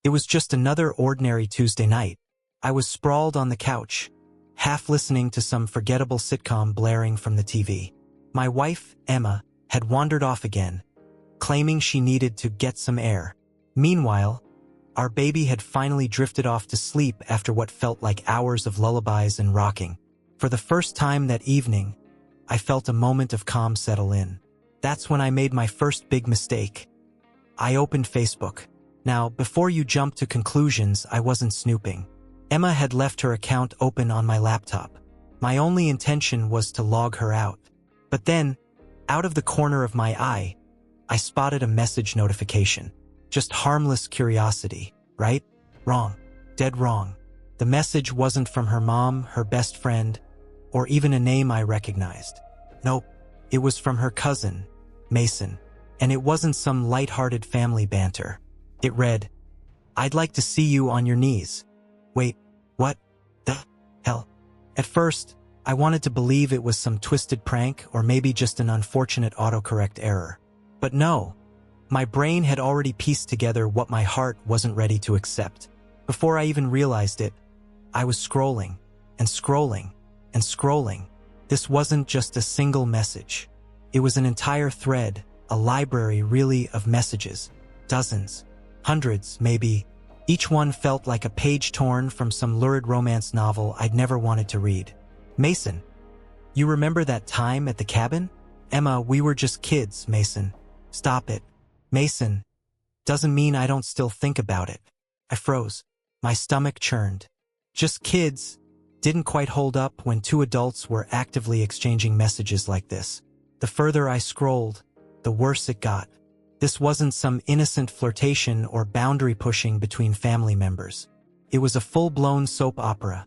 It was just another ordinary Tuesday night. I was sprawled on the couch, half listening to some forgettable sitcom blaring from the TV. My wife, Emma, had wandered off again, claiming she needed to get some air. Meanwhile, our baby had finally drifted off to sleep after what felt like hours of lullabies and rocking. For the first time that evening, I felt a moment of calm settle in. That's when I made my first big mistake. I opened Facebook. Now, before you jump to conclusions, I wasn't snooping. Emma had left her account open on my laptop. My only intention was to log her out. But then, out of the corner of my eye, I spotted a message notification. Just harmless curiosity, right? Wrong. Dead wrong. The message wasn't from her mom, her best friend, or even a name I recognized. Nope, it was from her cousin, Mason. And it wasn't some lighthearted family banter. It read, "I'd like to see you on your knees." Wait, what the hell? At first, I wanted to believe it was some twisted prank or maybe just an unfortunate autocorrect error. But no, my brain had already pieced together what my heart wasn't ready to accept. Before I even realized it, I was scrolling and scrolling and scrolling. This wasn't just a single message. It was an entire thread, a library really of messages. Dozens, hundreds, maybe. Each one felt like a page torn from some lurid romance novel I'd never wanted to read. "Mason, you remember that time at the cabin?" "Emma, we were just kids, Mason." "Stop it. Mason, doesn't mean I don't still think about it." I froze. My stomach churned. Just kids didn't quite hold up when two adults were actively exchanging messages like this. The further I scrolled, the worse it got. This wasn't some innocent flirtation or boundary pushing between family members. It was a full-blown soap opera,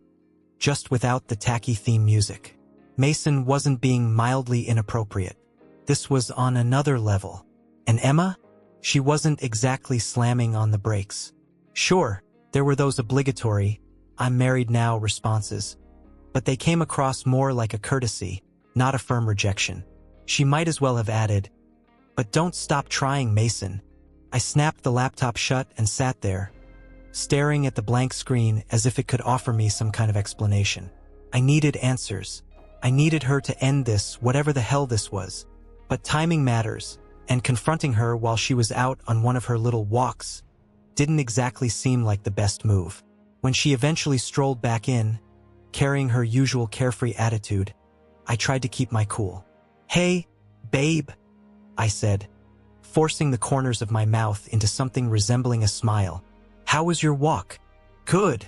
just without the tacky theme music. Mason wasn't being mildly inappropriate. This was on another level. And Emma? She wasn't exactly slamming on the brakes. Sure, there were those obligatory, "I'm married now" responses, but they came across more like a courtesy, not a firm rejection. She might as well have added, "But don't stop trying, Mason." I snapped the laptop shut and sat there, staring at the blank screen as if it could offer me some kind of explanation. I needed answers. I needed her to end this, whatever the hell this was. But timing matters, and confronting her while she was out on one of her little walks didn't exactly seem like the best move. When she eventually strolled back in, carrying her usual carefree attitude, I tried to keep my cool. "Hey, babe," I said, forcing the corners of my mouth into something resembling a smile. "How was your walk?" "Good,"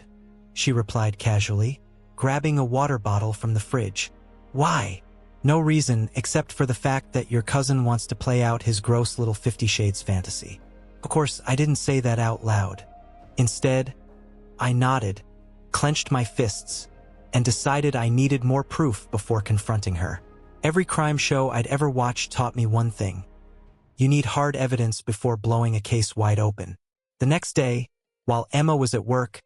she replied casually, grabbing a water bottle from the fridge. "Why?" "No reason except for the fact that your cousin wants to play out his gross little 50 Shades fantasy." Of course, I didn't say that out loud. Instead, I nodded, clenched my fists, and decided I needed more proof before confronting her. Every crime show I'd ever watched taught me one thing. You need hard evidence before blowing a case wide open. The next day, while Emma was at work,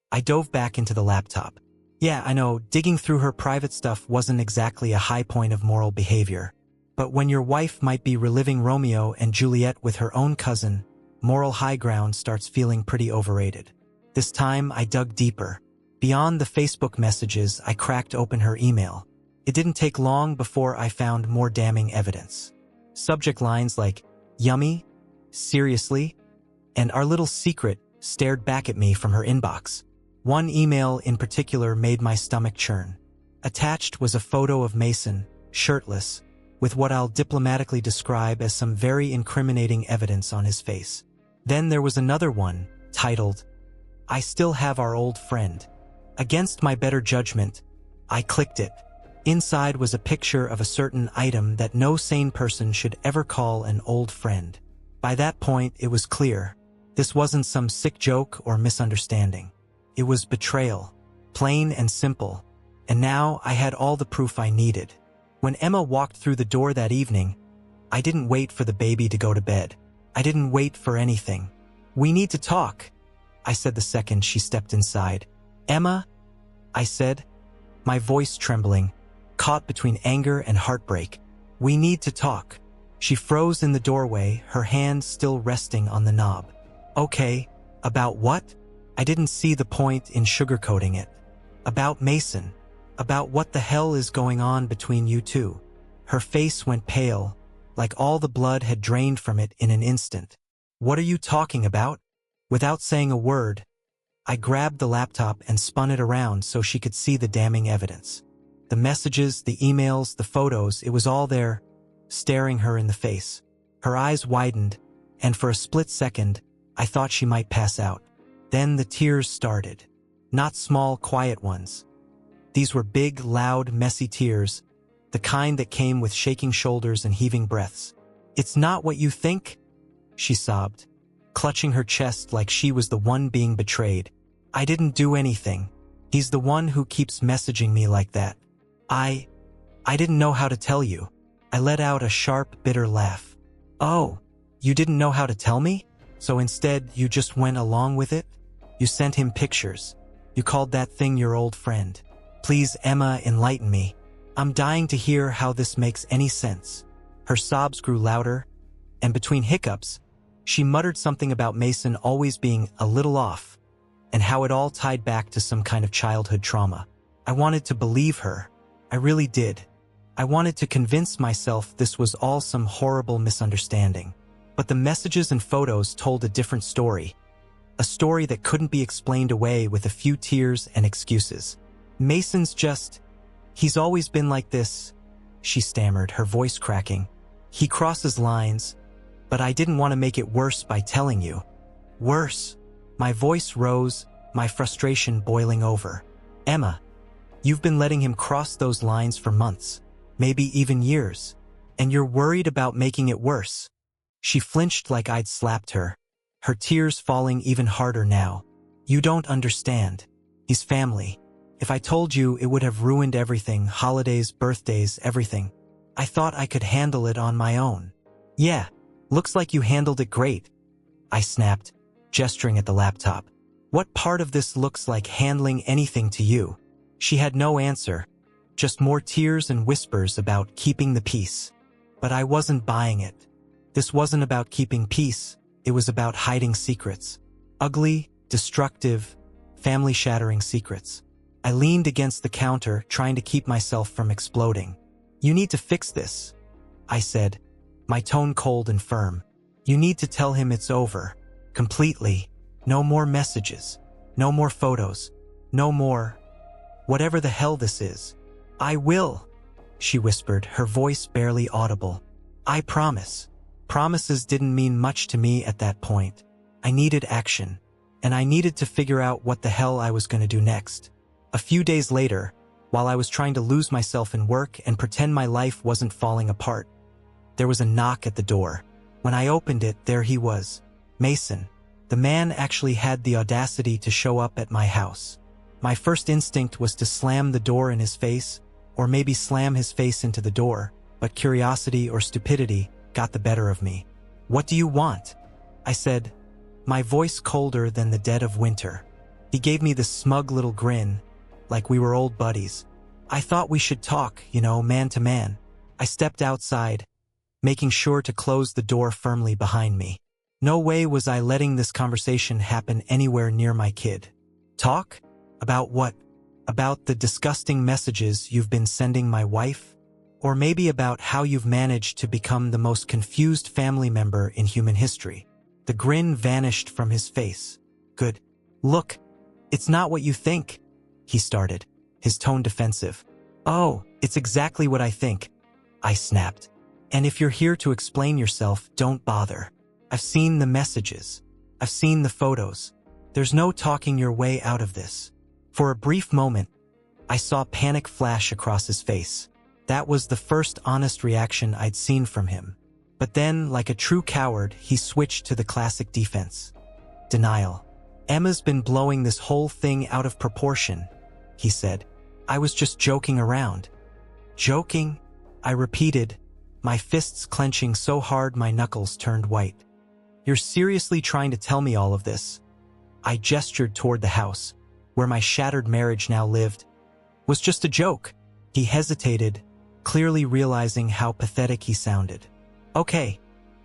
I dove back into the laptop. Yeah, I know, digging through her private stuff wasn't exactly a high point of moral behavior. But when your wife might be reliving Romeo and Juliet with her own cousin, moral high ground starts feeling pretty overrated. This time, I dug deeper. Beyond the Facebook messages, I cracked open her email. It didn't take long before I found more damning evidence. Subject lines like, "Yummy," "Seriously," and "Our little secret" stared back at me from her inbox. One email in particular made my stomach churn. Attached was a photo of Mason, shirtless, with what I'll diplomatically describe as some very incriminating evidence on his face. Then there was another one, titled, "I Still Have Our Old Friend." Against my better judgment, I clicked it. Inside was a picture of a certain item that no sane person should ever call an old friend. By that point, it was clear. This wasn't some sick joke or misunderstanding. It was betrayal, plain and simple, and now I had all the proof I needed. When Emma walked through the door that evening, I didn't wait for the baby to go to bed. I didn't wait for anything. "We need to talk," I said the second she stepped inside. "Emma," I said, my voice trembling, caught between anger and heartbreak. "We need to talk." She froze in the doorway, her hand still resting on the knob. "Okay," About what? I didn't see the point in sugarcoating it. About Mason. About what the hell is going on between you two. Her face went pale, like all the blood had drained from it in an instant. What are you talking about? Without saying a word, I grabbed the laptop and spun it around so she could see the damning evidence. The messages, the emails, the photos, it was all there, staring her in the face. Her eyes widened, and for a split second, I thought she might pass out. Then the tears started. Not small, quiet ones. These were big, loud, messy tears, the kind that came with shaking shoulders and heaving breaths. "It's not what you think," she sobbed, clutching her chest like she was the one being betrayed. "I didn't do anything. He's the one who keeps messaging me like that. I didn't know how to tell you." I let out a sharp, bitter laugh. "Oh, you didn't know how to tell me? So instead, you just went along with it? You sent him pictures. You called that thing your old friend. Please, Emma, enlighten me. I'm dying to hear how this makes any sense." Her sobs grew louder, and between hiccups, she muttered something about Mason always being a little off, and how it all tied back to some kind of childhood trauma. I wanted to believe her. I really did. I wanted to convince myself this was all some horrible misunderstanding. But the messages and photos told a different story. A story that couldn't be explained away with a few tears and excuses. He's always been like this," she stammered, her voice cracking. "He crosses lines, but I didn't want to make it worse by telling you." "Worse?" My voice rose, my frustration boiling over. "Emma, you've been letting him cross those lines for months, maybe even years, and you're worried about making it worse." She flinched like I'd slapped her, her tears falling even harder now. "You don't understand. He's family. If I told you, it would have ruined everything, holidays, birthdays, everything. I thought I could handle it on my own." "Yeah, looks like you handled it great," I snapped, gesturing at the laptop. "What part of this looks like handling anything to you?" She had no answer, just more tears and whispers about keeping the peace. But I wasn't buying it. This wasn't about keeping peace, it was about hiding secrets. Ugly, destructive, family-shattering secrets. I leaned against the counter, trying to keep myself from exploding. "You need to fix this," I said, my tone cold and firm. "You need to tell him it's over. Completely. No more messages. No more photos. No more. Whatever the hell this is." "I will," she whispered, her voice barely audible. "I promise." Promises didn't mean much to me at that point. I needed action, and I needed to figure out what the hell I was going to do next. A few days later, while I was trying to lose myself in work and pretend my life wasn't falling apart, there was a knock at the door. When I opened it, there he was, Mason. The man actually had the audacity to show up at my house. My first instinct was to slam the door in his face, or maybe slam his face into the door, but curiosity or stupidity got the better of me. "What do you want?" I said, my voice colder than the dead of winter. He gave me this smug little grin, like we were old buddies. "I thought we should talk, man to man." I stepped outside, making sure to close the door firmly behind me. No way was I letting this conversation happen anywhere near my kid. "Talk? About what? About the disgusting messages you've been sending my wife? Or maybe about how you've managed to become the most confused family member in human history?" The grin vanished from his face. "Good. Look, it's not what you think," he started, his tone defensive. "Oh, it's exactly what I think," I snapped. "And if you're here to explain yourself, don't bother. I've seen the messages. I've seen the photos. There's no talking your way out of this." For a brief moment, I saw panic flash across his face. That was the first honest reaction I'd seen from him. But then, like a true coward, he switched to the classic defense. Denial. "Emma's been blowing this whole thing out of proportion," he said. "I was just joking around." "Joking?" I repeated, my fists clenching so hard my knuckles turned white. "You're seriously trying to tell me all of this?" I gestured toward the house, where my shattered marriage now lived. "Was just a joke." He hesitated, clearly realizing how pathetic he sounded. "Okay,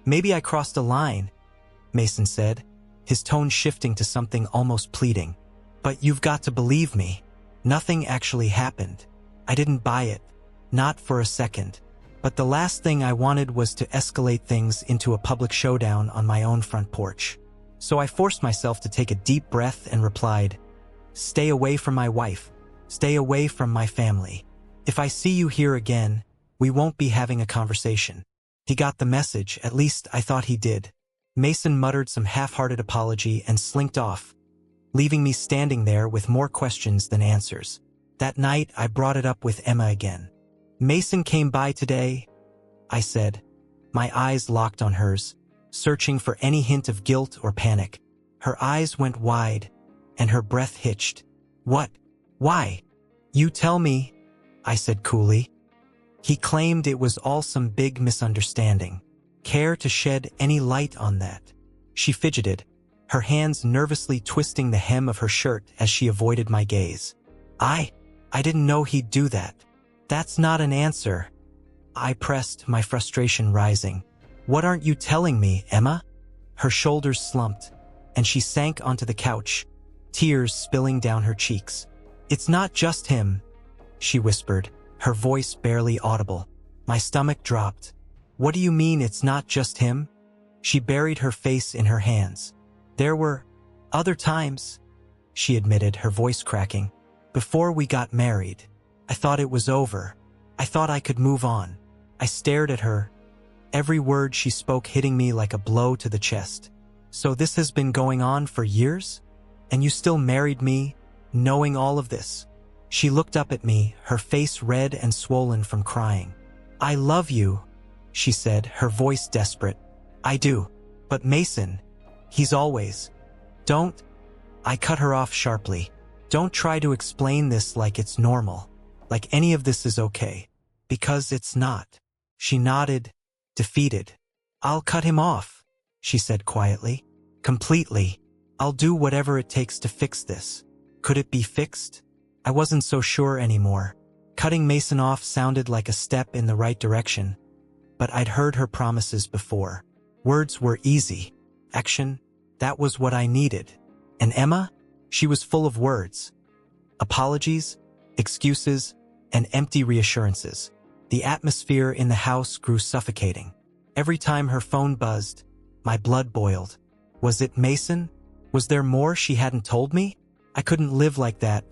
maybe I crossed a line," Mason said, his tone shifting to something almost pleading. But you've got to believe me. Nothing actually happened. I didn't buy it. Not for a second. But the last thing I wanted was to escalate things into a public showdown on my own front porch. So I forced myself to take a deep breath and replied, "Stay away from my wife. Stay away from my family. If I see you here again, we won't be having a conversation." He got the message, at least I thought he did. Mason muttered some half-hearted apology and slinked off, leaving me standing there with more questions than answers. That night, I brought it up with Emma again. "Mason came by today," I said. My eyes locked on hers, searching for any hint of guilt or panic. Her eyes went wide, and her breath hitched. "What? Why?" "You tell me," I said coolly. "He claimed it was all some big misunderstanding. Care to shed any light on that?" She fidgeted, her hands nervously twisting the hem of her shirt as she avoided my gaze. I didn't know he'd do that." "That's not an answer," I pressed, my frustration rising. "What aren't you telling me, Emma?" Her shoulders slumped, and she sank onto the couch, tears spilling down her cheeks. "It's not just him," she whispered, her voice barely audible. My stomach dropped. "What do you mean it's not just him?" She buried her face in her hands. "There were other times," she admitted, her voice cracking. "Before we got married, I thought it was over. I thought I could move on." I stared at her, every word she spoke hitting me like a blow to the chest. "So this has been going on for years? And you still married me, knowing all of this?" She looked up at me, her face red and swollen from crying. "I love you," she said, her voice desperate. "I do. But Mason, he's always..." "Don't..." I cut her off sharply. "Don't try to explain this like it's normal, like any of this is okay. Because it's not." She nodded, defeated. "I'll cut him off," she said quietly. "Completely. I'll do whatever it takes to fix this." Could it be fixed? I wasn't so sure anymore. Cutting Mason off sounded like a step in the right direction, but I'd heard her promises before. Words were easy. Action, that was what I needed. And Emma? She was full of words. Apologies, excuses, and empty reassurances. The atmosphere in the house grew suffocating. Every time her phone buzzed, my blood boiled. Was it Mason? Was there more she hadn't told me? I couldn't live like that,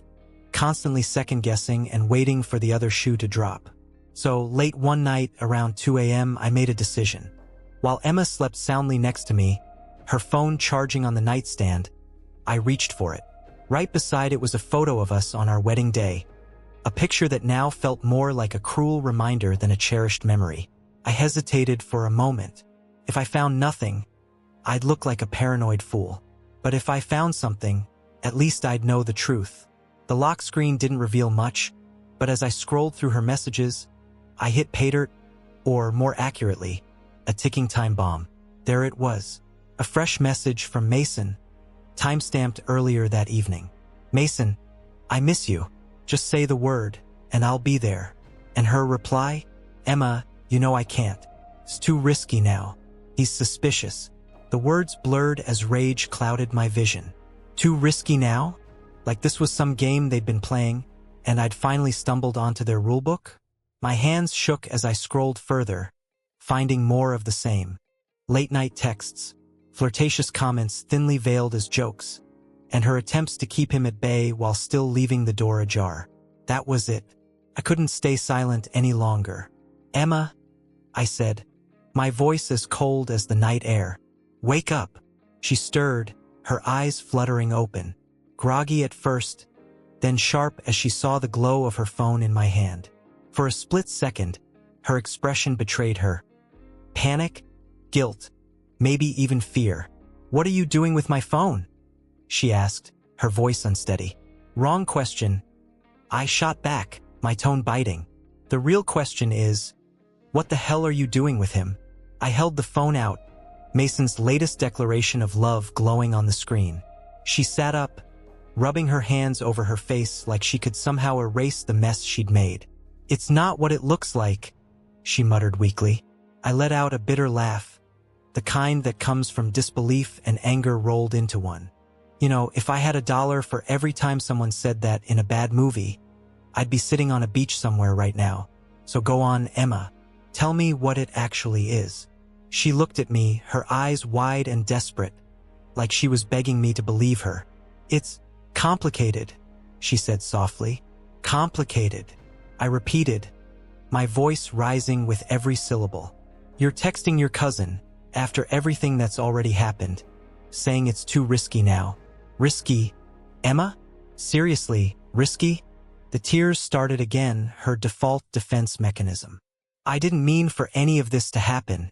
constantly second-guessing and waiting for the other shoe to drop. So, late one night, around 2 a.m., I made a decision. While Emma slept soundly next to me, her phone charging on the nightstand, I reached for it. Right beside it was a photo of us on our wedding day, a picture that now felt more like a cruel reminder than a cherished memory. I hesitated for a moment. If I found nothing, I'd look like a paranoid fool. But if I found something, at least I'd know the truth. The lock screen didn't reveal much, but as I scrolled through her messages, I hit pay dirt, or more accurately, a ticking time bomb. There it was, a fresh message from Mason, time-stamped earlier that evening. "Mason, I miss you. Just say the word, and I'll be there." And her reply, "Emma, you know I can't. It's too risky now. He's suspicious." The words blurred as rage clouded my vision. Too risky now? Like this was some game they'd been playing, and I'd finally stumbled onto their rulebook? My hands shook as I scrolled further, finding more of the same. Late-night texts, flirtatious comments thinly veiled as jokes, and her attempts to keep him at bay while still leaving the door ajar. That was it. I couldn't stay silent any longer. "Emma," I said, my voice as cold as the night air. "Wake up." She stirred, her eyes fluttering open, groggy at first, then sharp as she saw the glow of her phone in my hand. For a split second, her expression betrayed her. Panic, guilt, maybe even fear. "What are you doing with my phone?" she asked, her voice unsteady. "Wrong question," I shot back, my tone biting. "The real question is, what the hell are you doing with him?" I held the phone out, Mason's latest declaration of love glowing on the screen. She sat up, rubbing her hands over her face like she could somehow erase the mess she'd made. "It's not what it looks like," she muttered weakly. I let out a bitter laugh. the kind that comes from disbelief and anger rolled into one. You know, if I had $1 for every time someone said that in a bad movie, I'd be sitting on a beach somewhere right now. So go on, Emma. Tell me what it actually is. She looked at me, her eyes wide and desperate, like she was begging me to believe her. It's complicated, she said softly. Complicated, I repeated, my voice rising with every syllable. You're texting your cousin, after everything that's already happened, saying it's too risky now. Risky? Emma? Seriously, risky? The tears started again, her default defense mechanism. I didn't mean for any of this to happen,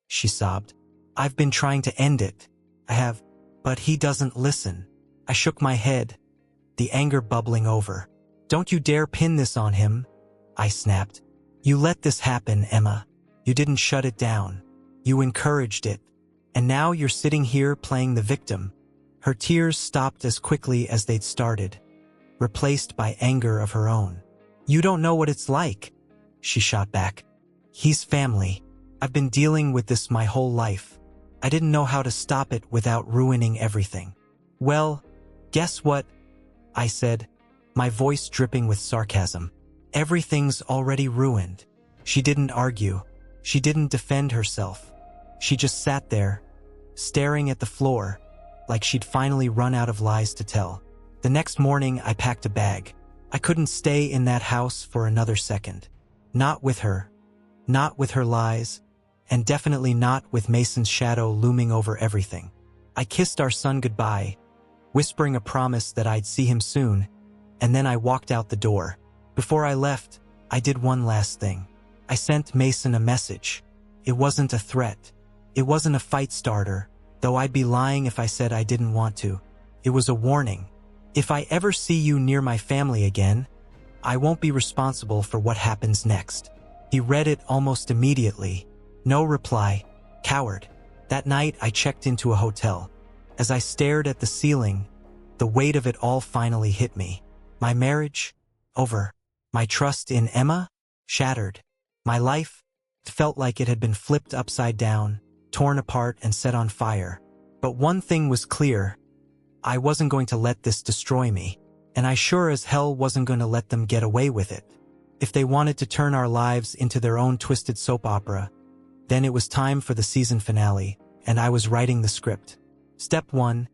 she sobbed. I've been trying to end it. I have, but he doesn't listen. I shook my head, the anger bubbling over. Don't you dare pin this on him, I snapped. You let this happen, Emma. You didn't shut it down. You encouraged it. And now you're sitting here playing the victim. Her tears stopped as quickly as they'd started, replaced by anger of her own. You don't know what it's like, she shot back. He's family. I've been dealing with this my whole life. I didn't know how to stop it without ruining everything. Well, guess what? I said, my voice dripping with sarcasm. Everything's already ruined. She didn't argue. She didn't defend herself. She just sat there, staring at the floor, like she'd finally run out of lies to tell. The next morning, I packed a bag. I couldn't stay in that house for another second. Not with her. Not with her lies. And definitely not with Mason's shadow looming over everything. I kissed our son goodbye, whispering a promise that I'd see him soon, and then I walked out the door. Before I left, I did one last thing. I sent Mason a message. It wasn't a threat. It wasn't a fight starter, though I'd be lying if I said I didn't want to. It was a warning. If I ever see you near my family again, I won't be responsible for what happens next. He read it almost immediately. No reply. Coward. That night, I checked into a hotel. As I stared at the ceiling, the weight of it all finally hit me. My marriage? Over. My trust in Emma? Shattered. My life felt like it had been flipped upside down, torn apart and set on fire. But one thing was clear. I wasn't going to let this destroy me, and I sure as hell wasn't going to let them get away with it. If they wanted to turn our lives into their own twisted soap opera, then it was time for the season finale, and I was writing the script. Step 1.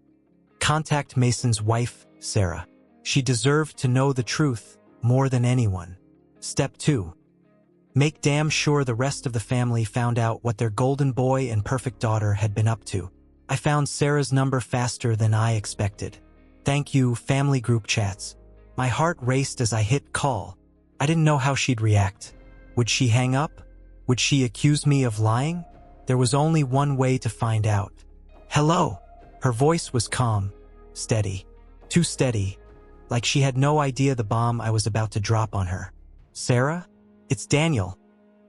Contact Mason's wife, Sarah. She deserved to know the truth more than anyone. Step 2. Make damn sure the rest of the family found out what their golden boy and perfect daughter had been up to. I found Sarah's number faster than I expected. Thank you, family group chats. My heart raced as I hit call. I didn't know how she'd react. Would she hang up? Would she accuse me of lying? There was only one way to find out. Hello. Her voice was calm, steady. Too steady, like she had no idea the bomb I was about to drop on her. Sarah? It's Daniel,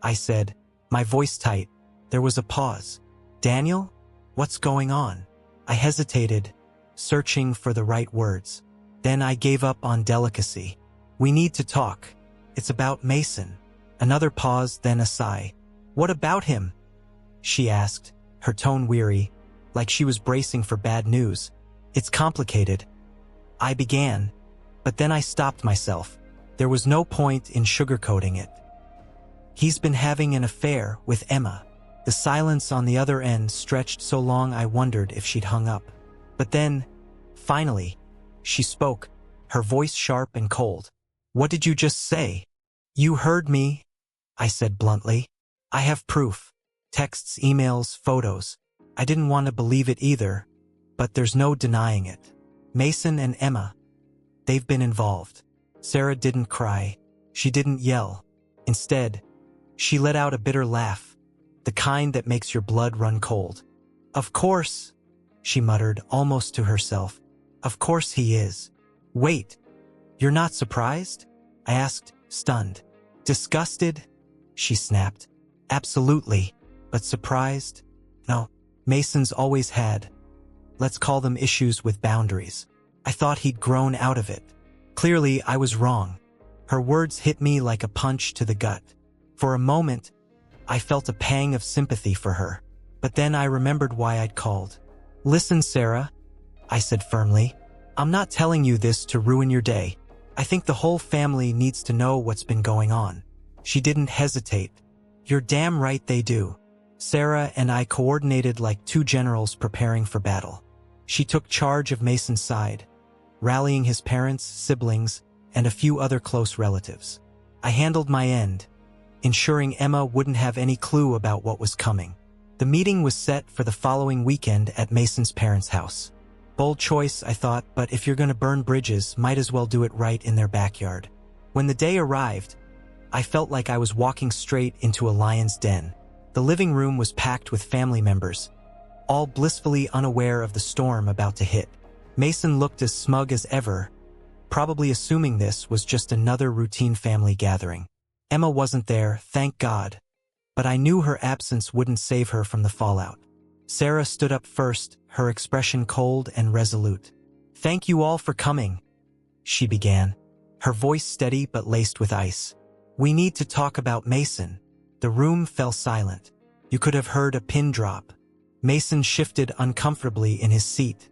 I said, my voice tight. There was a pause. Daniel? What's going on? I hesitated, searching for the right words. Then I gave up on delicacy. We need to talk. It's about Mason. Another pause, then a sigh. What about him? She asked, her tone weary, like she was bracing for bad news. It's complicated. I began, but then I stopped myself. There was no point in sugarcoating it. He's been having an affair with Emma. The silence on the other end stretched so long I wondered if she'd hung up. But then, finally, she spoke, her voice sharp and cold. What did you just say? You heard me, I said bluntly. I have proof. Texts, emails, photos. I didn't want to believe it either, but there's no denying it. Mason and Emma, they've been involved. Sarah didn't cry. She didn't yell. Instead, she let out a bitter laugh, the kind that makes your blood run cold. Of course, she muttered, almost to herself. Of course he is. Wait, you're not surprised? I asked, stunned. Disgusted? She snapped. Absolutely, but surprised? No, Mason's always had, let's call them issues with boundaries. I thought he'd grown out of it. Clearly, I was wrong. Her words hit me like a punch to the gut. For a moment, I felt a pang of sympathy for her. But then I remembered why I'd called. "Listen, Sarah," I said firmly. "I'm not telling you this to ruin your day. I think the whole family needs to know what's been going on." She didn't hesitate. "You're damn right they do." Sarah and I coordinated like two generals preparing for battle. She took charge of Mason's side, rallying his parents, siblings, and a few other close relatives. I handled my end, ensuring Emma wouldn't have any clue about what was coming. The meeting was set for the following weekend at Mason's parents' house. Bold choice, I thought, but if you're going to burn bridges, might as well do it right in their backyard. When the day arrived, I felt like I was walking straight into a lion's den. The living room was packed with family members, all blissfully unaware of the storm about to hit. Mason looked as smug as ever, probably assuming this was just another routine family gathering. Emma wasn't there, thank God, but I knew her absence wouldn't save her from the fallout. Sarah stood up first, her expression cold and resolute. "Thank you all for coming," she began, her voice steady but laced with ice. "We need to talk about Mason." The room fell silent. You could have heard a pin drop. Mason shifted uncomfortably in his seat,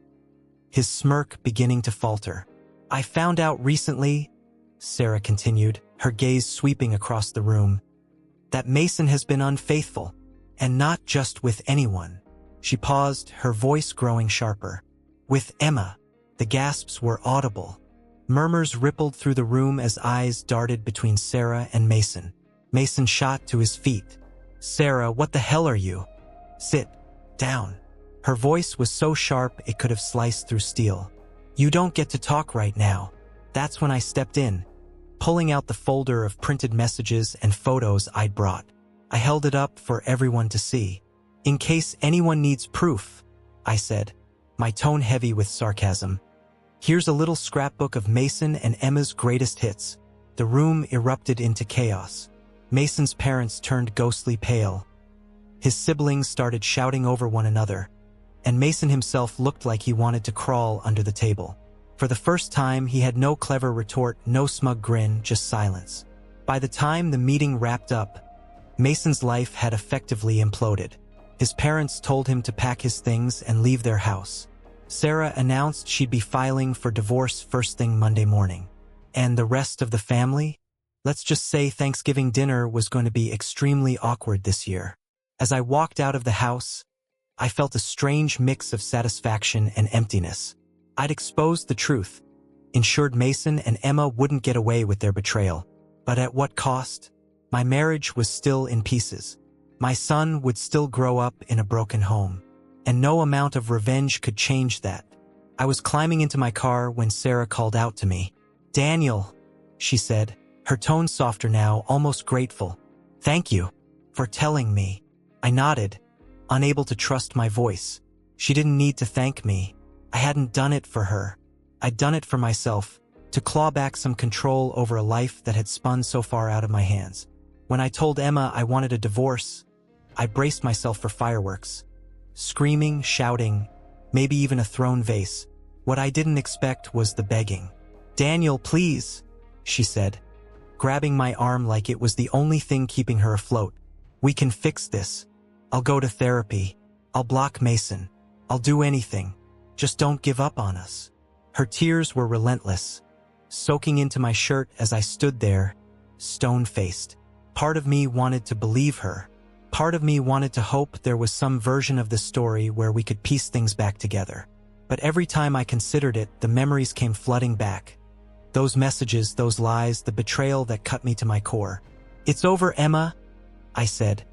his smirk beginning to falter. "I found out recently," Sarah continued, her gaze sweeping across the room, "that Mason has been unfaithful, and not just with anyone." She paused, her voice growing sharper. "With Emma." The gasps were audible. Murmurs rippled through the room as eyes darted between Sarah and Mason. Mason shot to his feet. "Sarah, what the hell are you?" "Sit down." Her voice was so sharp it could have sliced through steel. "You don't get to talk right now." That's when I stepped in, pulling out the folder of printed messages and photos I'd brought. I held it up for everyone to see. "In case anyone needs proof," I said, my tone heavy with sarcasm. "Here's a little scrapbook of Mason and Emma's greatest hits." The room erupted into chaos. Mason's parents turned ghostly pale. His siblings started shouting over one another, and Mason himself looked like he wanted to crawl under the table. For the first time, he had no clever retort, no smug grin, just silence. By the time the meeting wrapped up, Mason's life had effectively imploded. His parents told him to pack his things and leave their house. Sarah announced she'd be filing for divorce first thing Monday morning. And the rest of the family? Let's just say Thanksgiving dinner was going to be extremely awkward this year. As I walked out of the house, I felt a strange mix of satisfaction and emptiness. I'd exposed the truth, ensured Mason and Emma wouldn't get away with their betrayal. But at what cost? My marriage was still in pieces. My son would still grow up in a broken home. And no amount of revenge could change that. I was climbing into my car when Sarah called out to me. "Daniel," she said, her tone softer now, almost grateful. "Thank you for telling me." I nodded, unable to trust my voice. She didn't need to thank me. I hadn't done it for her. I'd done it for myself, to claw back some control over a life that had spun so far out of my hands. When I told Emma I wanted a divorce, I braced myself for fireworks. Screaming, shouting, maybe even a thrown vase. What I didn't expect was the begging. "Daniel, please," she said, grabbing my arm like it was the only thing keeping her afloat. "We can fix this. I'll go to therapy. I'll block Mason. I'll do anything. Just don't give up on us." Her tears were relentless, soaking into my shirt as I stood there, stone-faced. Part of me wanted to believe her. Part of me wanted to hope there was some version of the story where we could piece things back together. But every time I considered it, the memories came flooding back. Those messages, those lies, the betrayal that cut me to my core. "It's over, Emma," I said,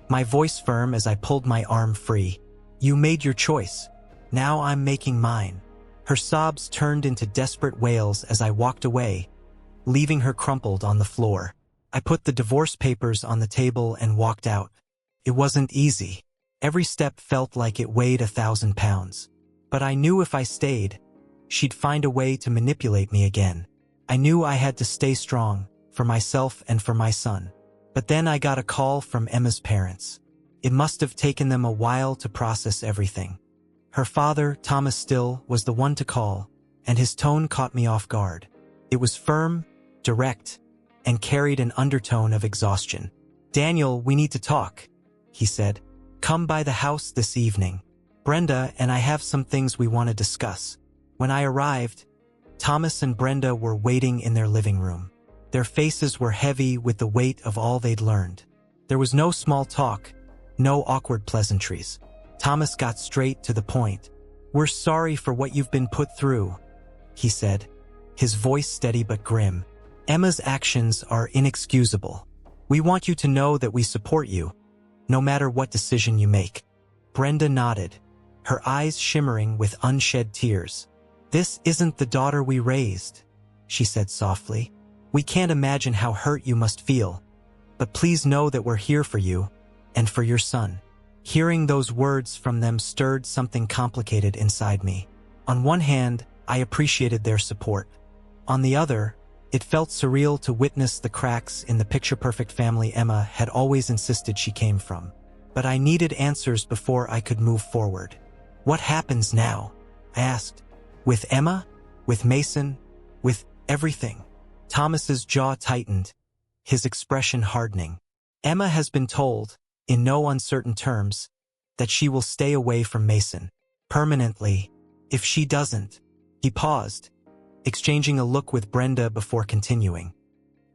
my voice firm as I pulled my arm free. "You made your choice. Now I'm making mine." Her sobs turned into desperate wails as I walked away, leaving her crumpled on the floor. I put the divorce papers on the table and walked out. It wasn't easy. Every step felt like it weighed 1,000 pounds. But I knew if I stayed, she'd find a way to manipulate me again. I knew I had to stay strong, for myself and for my son. But then I got a call from Emma's parents. It must have taken them a while to process everything. Her father, Thomas Still, was the one to call, and his tone caught me off guard. It was firm, direct, and carried an undertone of exhaustion. "Daniel, we need to talk," he said, Come by the house this evening. Brenda and I have some things we want to discuss. When I arrived, Thomas and Brenda were waiting in their living room. Their faces were heavy with the weight of all they'd learned. There was no small talk, no awkward pleasantries. Thomas got straight to the point. "We're sorry for what you've been put through," he said, his voice steady but grim. "Emma's actions are inexcusable. We want you to know that we support you, no matter what decision you make." Brenda nodded, her eyes shimmering with unshed tears. "This isn't the daughter we raised," she said softly. "We can't imagine how hurt you must feel, but please know that we're here for you and for your son." Hearing those words from them stirred something complicated inside me. On one hand, I appreciated their support. On the other, it felt surreal to witness the cracks in the picture-perfect family Emma had always insisted she came from. But I needed answers before I could move forward. "What happens now?" I asked. "With Emma? With Mason? With everything?" Thomas's jaw tightened, his expression hardening. "Emma has been told, in no uncertain terms, that she will stay away from Mason. Permanently. If she doesn't." He paused, exchanging a look with Brenda before continuing.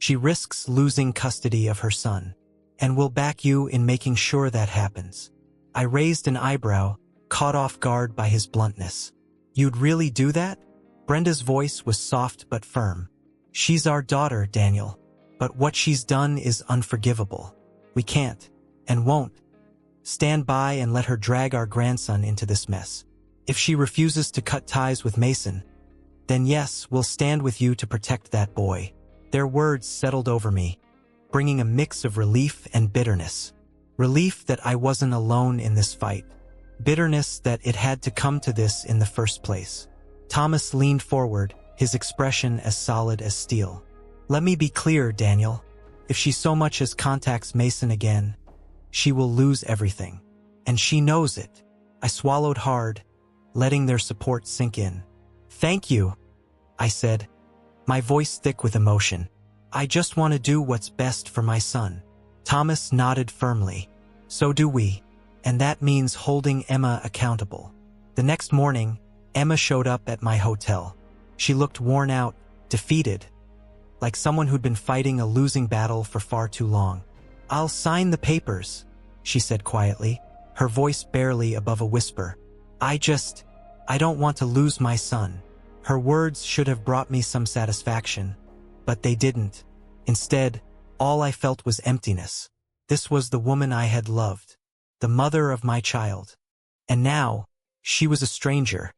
"She risks losing custody of her son, and will back you in making sure that happens." I raised an eyebrow, caught off guard by his bluntness. "You'd really do that?" Brenda's voice was soft but firm. "She's our daughter, Daniel, but what she's done is unforgivable. We can't, and won't, stand by and let her drag our grandson into this mess. If she refuses to cut ties with Mason, then yes, we'll stand with you to protect that boy." Their words settled over me, bringing a mix of relief and bitterness. Relief that I wasn't alone in this fight. Bitterness that it had to come to this in the first place. Thomas leaned forward, his expression as solid as steel. "Let me be clear, Daniel. If she so much as contacts Mason again, she will lose everything. And she knows it." I swallowed hard, letting their support sink in. "Thank you," I said, my voice thick with emotion. "I just want to do what's best for my son." Thomas nodded firmly. "So do we. And that means holding Emma accountable." The next morning, Emma showed up at my hotel. She looked worn out, defeated, like someone who'd been fighting a losing battle for far too long. "I'll sign the papers," she said quietly, her voice barely above a whisper. I don't want to lose my son." Her words should have brought me some satisfaction, but they didn't. Instead, all I felt was emptiness. This was the woman I had loved, the mother of my child. And now, she was a stranger.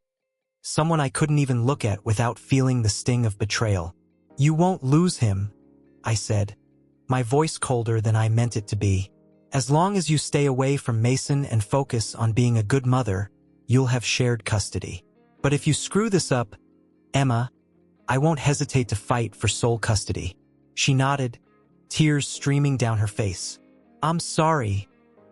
Someone I couldn't even look at without feeling the sting of betrayal. "You won't lose him," I said, my voice colder than I meant it to be. "As long as you stay away from Mason and focus on being a good mother, you'll have shared custody. But if you screw this up, Emma, I won't hesitate to fight for sole custody." She nodded, tears streaming down her face. "I'm sorry,"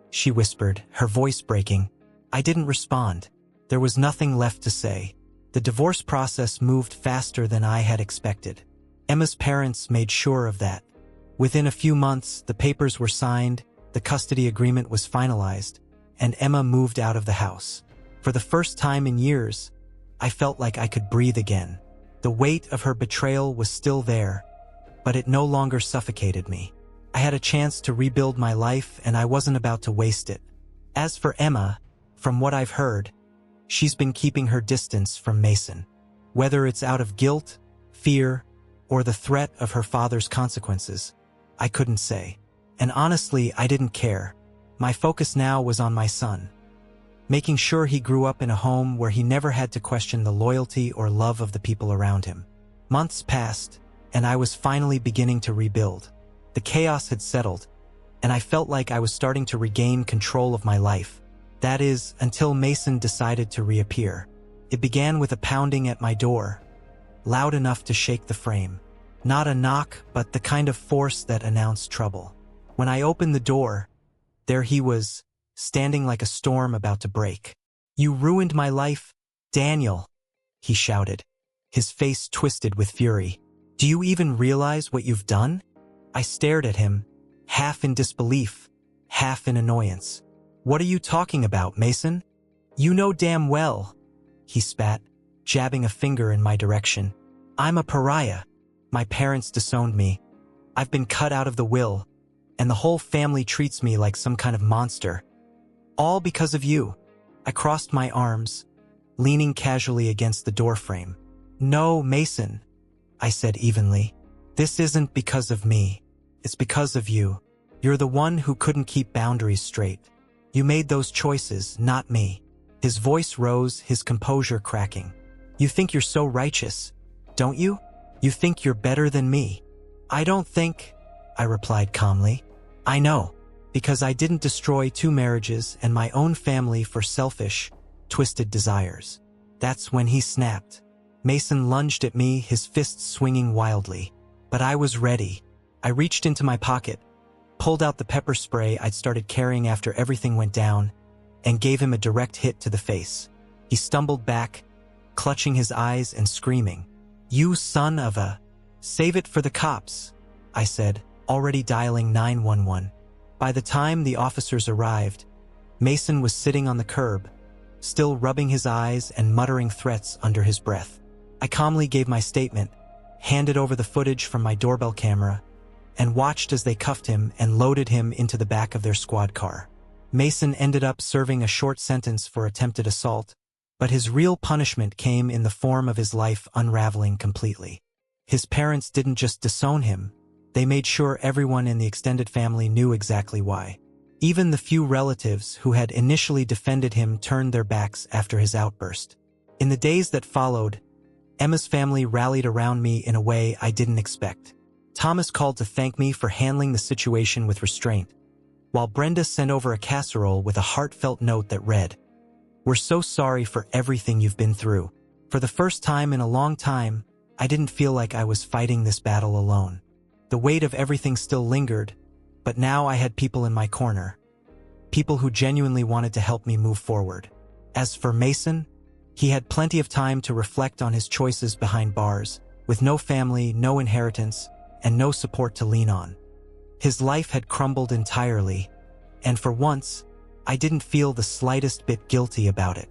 she whispered, her voice breaking. I didn't respond. There was nothing left to say. The divorce process moved faster than I had expected. Emma's parents made sure of that. Within a few months, the papers were signed, the custody agreement was finalized, and Emma moved out of the house. For the first time in years, I felt like I could breathe again. The weight of her betrayal was still there, but it no longer suffocated me. I had a chance to rebuild my life, and I wasn't about to waste it. As for Emma, from what I've heard, she's been keeping her distance from Mason. Whether it's out of guilt, fear, or the threat of her father's consequences, I couldn't say. And honestly, I didn't care. My focus now was on my son, making sure he grew up in a home where he never had to question the loyalty or love of the people around him. Months passed, and I was finally beginning to rebuild. The chaos had settled, and I felt like I was starting to regain control of my life. That is, until Mason decided to reappear. It began with a pounding at my door, loud enough to shake the frame. Not a knock, but the kind of force that announced trouble. When I opened the door, there he was, standing like a storm about to break. "You ruined my life, Daniel," he shouted, his face twisted with fury. "Do you even realize what you've done?" I stared at him, half in disbelief, half in annoyance. "What are you talking about, Mason? You know damn well," he spat, jabbing a finger in my direction. "I'm a pariah. My parents disowned me. I've been cut out of the will, and the whole family treats me like some kind of monster. All because of you." I crossed my arms, leaning casually against the doorframe. "No, Mason," I said evenly. "This isn't because of me. It's because of you. You're the one who couldn't keep boundaries straight. You made those choices, not me." His voice rose, his composure cracking. "You think you're so righteous, don't you? You think you're better than me." "I don't think," I replied calmly. "I know, because I didn't destroy 2 marriages and my own family for selfish, twisted desires." That's when he snapped. Mason lunged at me, his fists swinging wildly. But I was ready. I reached into my pocket, pulled out the pepper spray I'd started carrying after everything went down, and gave him a direct hit to the face. He stumbled back, clutching his eyes and screaming, "You son of a—" "Save it for the cops," I said, already dialing 911. By the time the officers arrived, Mason was sitting on the curb, still rubbing his eyes and muttering threats under his breath. I calmly gave my statement, handed over the footage from my doorbell camera, and watched as they cuffed him and loaded him into the back of their squad car. Mason ended up serving a short sentence for attempted assault, but his real punishment came in the form of his life unraveling completely. His parents didn't just disown him, they made sure everyone in the extended family knew exactly why. Even the few relatives who had initially defended him turned their backs after his outburst. In the days that followed, Emma's family rallied around me in a way I didn't expect. Thomas called to thank me for handling the situation with restraint, while Brenda sent over a casserole with a heartfelt note that read, "We're so sorry for everything you've been through. For the first time in a long time, I didn't feel like I was fighting this battle alone. The weight of everything still lingered, but now I had people in my corner. People who genuinely wanted to help me move forward." As for Mason, he had plenty of time to reflect on his choices behind bars, with no family, no inheritance, and no support to lean on. His life had crumbled entirely, and for once, I didn't feel the slightest bit guilty about it.